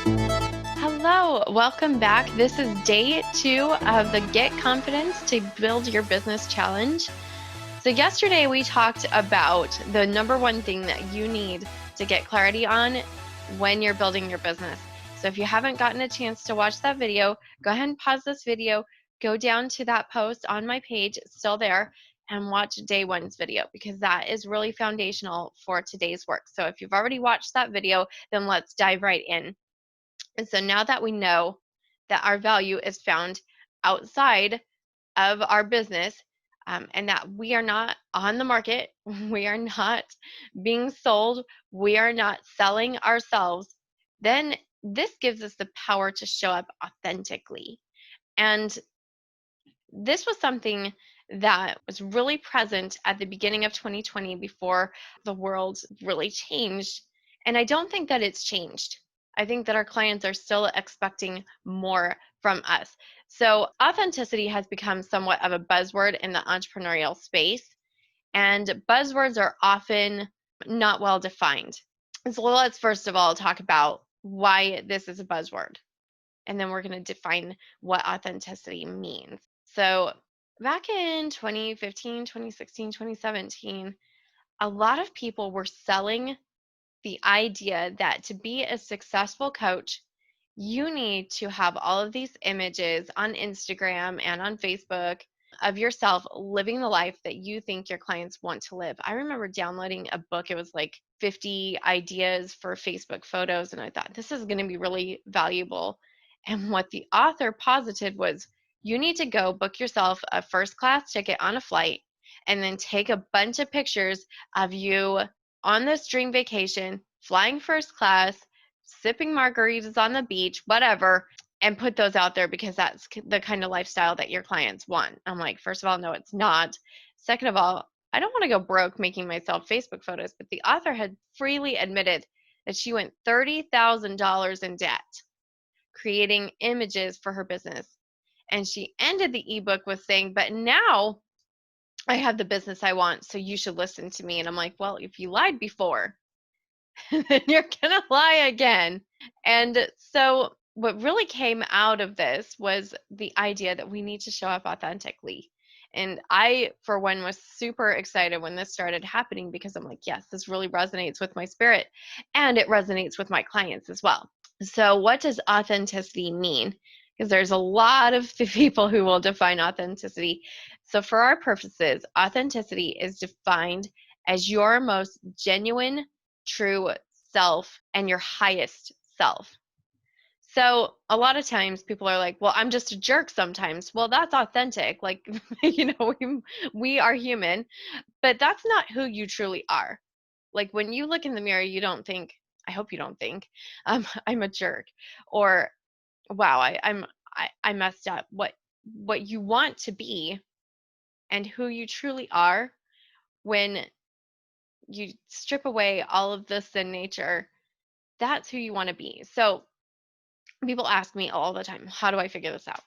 Hello, welcome back. This is day 2 of the Get Confidence to Build Your Business Challenge. So yesterday we talked about the number one thing that you need to get clarity on when you're building your business. So if you haven't gotten a chance to watch that video, go ahead and pause this video, go down to that post on my page, it's still there, and watch day 1's video because that is really foundational for today's work. So if you've already watched that video, then let's dive right in. And so now that we know that our value is found outside of our business, and that we are not on the market, we are not being sold, we are not selling ourselves, then this gives us the power to show up authentically. And this was something that was really present at the beginning of 2020 before the world really changed. And I don't think that it's changed. I think that our clients are still expecting more from us. So, authenticity has become somewhat of a buzzword in the entrepreneurial space, and buzzwords are often not well defined. So, let's first of all talk about why this is a buzzword, and then we're going to define what authenticity means. So, back in 2015, 2016, 2017, a lot of people were selling the idea that to be a successful coach, you need to have all of these images on Instagram and on Facebook of yourself living the life that you think your clients want to live. I remember downloading a book, it was like 50 ideas for Facebook photos, and I thought this is going to be really valuable. And what the author posited was you need to go book yourself a first class ticket on a flight and then take a bunch of pictures of you on this dream vacation, flying first class, sipping margaritas on the beach, whatever, and put those out there because that's the kind of lifestyle that your clients want. I'm like, first of all, no, it's not. Second of all, I don't want to go broke making myself Facebook photos, but the author had freely admitted that she went $30,000 in debt creating images for her business. And she ended the ebook with saying, but now I have the business I want, so you should listen to me. And I'm like, well, if you lied before, then you're going to lie again. And so what really came out of this was the idea that we need to show up authentically. And I, for one, was super excited when this started happening because I'm like, yes, this really resonates with my spirit and it resonates with my clients as well. So, what does authenticity mean? Because there's a lot of people who will define authenticity. So, for our purposes, authenticity is defined as your most genuine, true self and your highest self. So, a lot of times people are like, well, I'm just a jerk sometimes. Well, that's authentic. Like, we are human, but that's not who you truly are. Like when you look in the mirror, you don't think, I hope you don't think, I'm a jerk, or wow, I messed up. What you want to be and who you truly are when you strip away all of the sin nature, that's who you want to be. So people ask me all the time, how do I figure this out?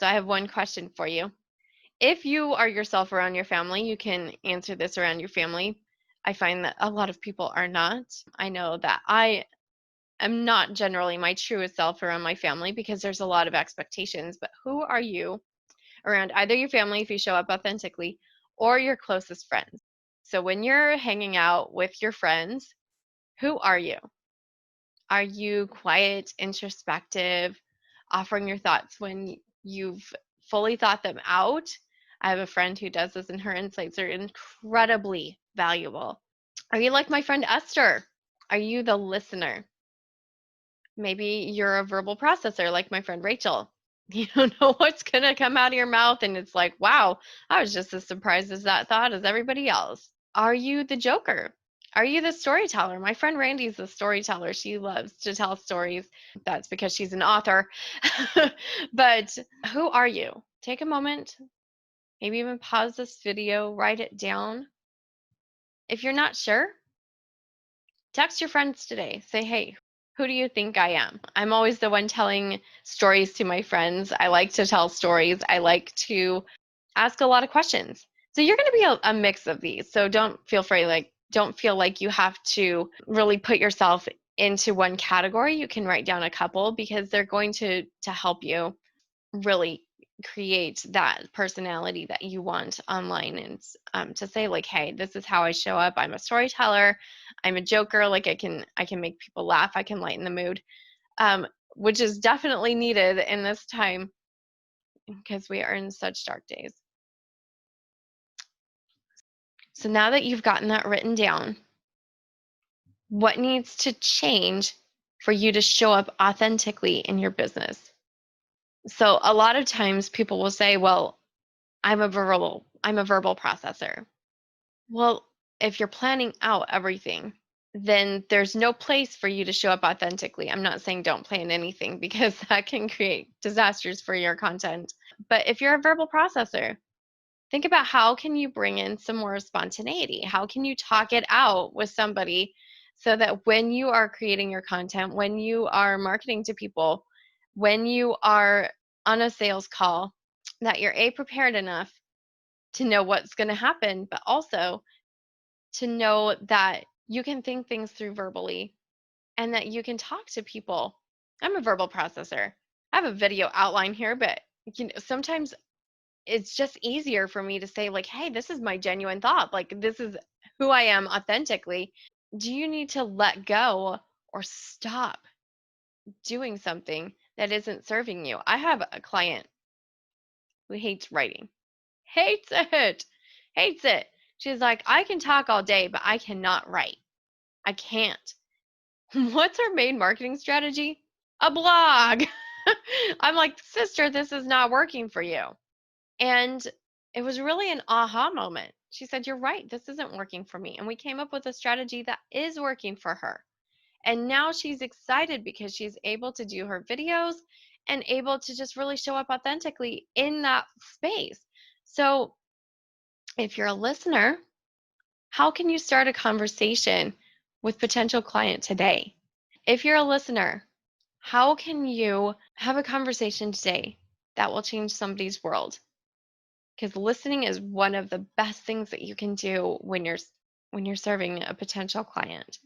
So I have one question for you. If you are yourself around your family, you can answer this around your family. I find that a lot of people are not. I know that I am not generally my truest self around my family because there's a lot of expectations, but who are you around either your family if you show up authentically or your closest friends? So when you're hanging out with your friends, who are you? Are you quiet, introspective, offering your thoughts when you've fully thought them out? I have a friend who does this, and her insights are incredibly valuable. Are you like my friend Esther? Are you the listener? Maybe you're a verbal processor like my friend Rachel. You don't know what's going to come out of your mouth, and it's like, wow, I was just as surprised as that thought as everybody else. Are you the joker? Are you the storyteller? My friend Randy's the storyteller. She loves to tell stories. That's because she's an author. But who are you? Take a moment, maybe even pause this video, write it down. If you're not sure, text your friends today. Say, hey, who do you think I am? I'm always the one telling stories to my friends. I like to tell stories. I like to ask a lot of questions. So you're going to be a mix of these. So don't feel like you have to really put yourself into one category. You can write down a couple because they're going to help you really create that personality that you want online, and to say like, hey, this is how I show up. I'm a storyteller, I'm a joker, like I can make people laugh, I can lighten the mood, which is definitely needed in this time because we are in such dark days. So now that you've gotten that written down, what needs to change for you to show up authentically in your business? So a lot of times people will say, well, I'm a verbal processor. Well, if you're planning out everything, then there's no place for you to show up authentically. I'm not saying don't plan anything because that can create disasters for your content. But if you're a verbal processor, think about how can you bring in some more spontaneity? How can you talk it out with somebody so that when you are creating your content, when you are marketing to people, when you are on a sales call, that you're prepared enough to know what's going to happen, but also to know that you can think things through verbally and that you can talk to people. I'm a verbal processor. I have a video outline here, but sometimes it's just easier for me to say like, hey, this is my genuine thought. Like, this is who I am authentically. Do you need to let go or stop doing something that isn't serving you? I have a client who hates writing. Hates it. Hates it. She's like, I can talk all day, but I cannot write. I can't. What's her main marketing strategy? A blog. I'm like, sister, this is not working for you. And it was really an aha moment. She said, you're right, this isn't working for me. And we came up with a strategy that is working for her. And now she's excited because she's able to do her videos and able to just really show up authentically in that space. So if you're a listener, how can you start a conversation with potential client today? If you're a listener, how can you have a conversation today that will change somebody's world? Because listening is one of the best things that you can do when you're serving a potential client.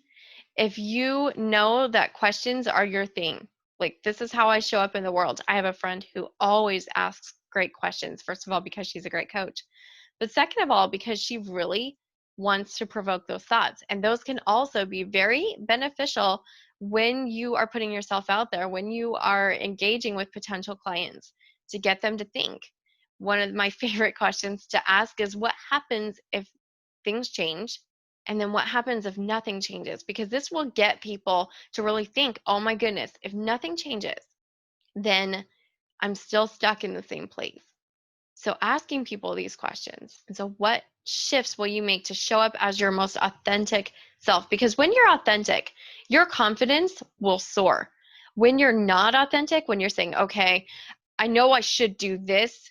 If you know that questions are your thing, like this is how I show up in the world. I have a friend who always asks great questions. First of all, because she's a great coach, but second of all, because she really wants to provoke those thoughts. And those can also be very beneficial when you are putting yourself out there, when you are engaging with potential clients, to get them to think. One of my favorite questions to ask is, what happens if things change? And then what happens if nothing changes? Because this will get people to really think, oh my goodness, if nothing changes, then I'm still stuck in the same place. So asking people these questions. And so what shifts will you make to show up as your most authentic self? Because when you're authentic, your confidence will soar. When you're not authentic, when you're saying, okay, I know I should do this,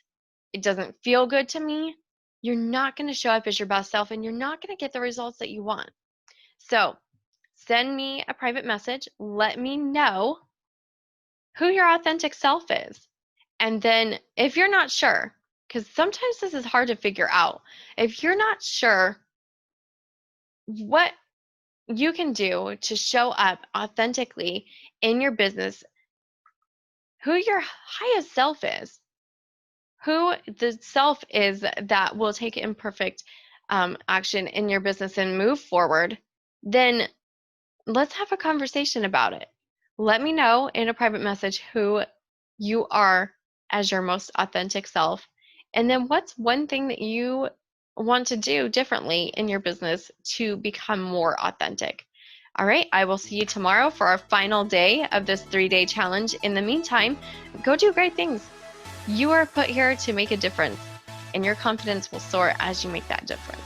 it doesn't feel good to me, you're not going to show up as your best self and you're not going to get the results that you want. So send me a private message. Let me know who your authentic self is. And then if you're not sure, because sometimes this is hard to figure out, if you're not sure what you can do to show up authentically in your business, who your highest self is, who the self is that will take imperfect action in your business and move forward, then let's have a conversation about it. Let me know in a private message who you are as your most authentic self. And then what's one thing that you want to do differently in your business to become more authentic? All right, I will see you tomorrow for our final day of this 3-day challenge. In the meantime, go do great things. You are put here to make a difference, and your confidence will soar as you make that difference.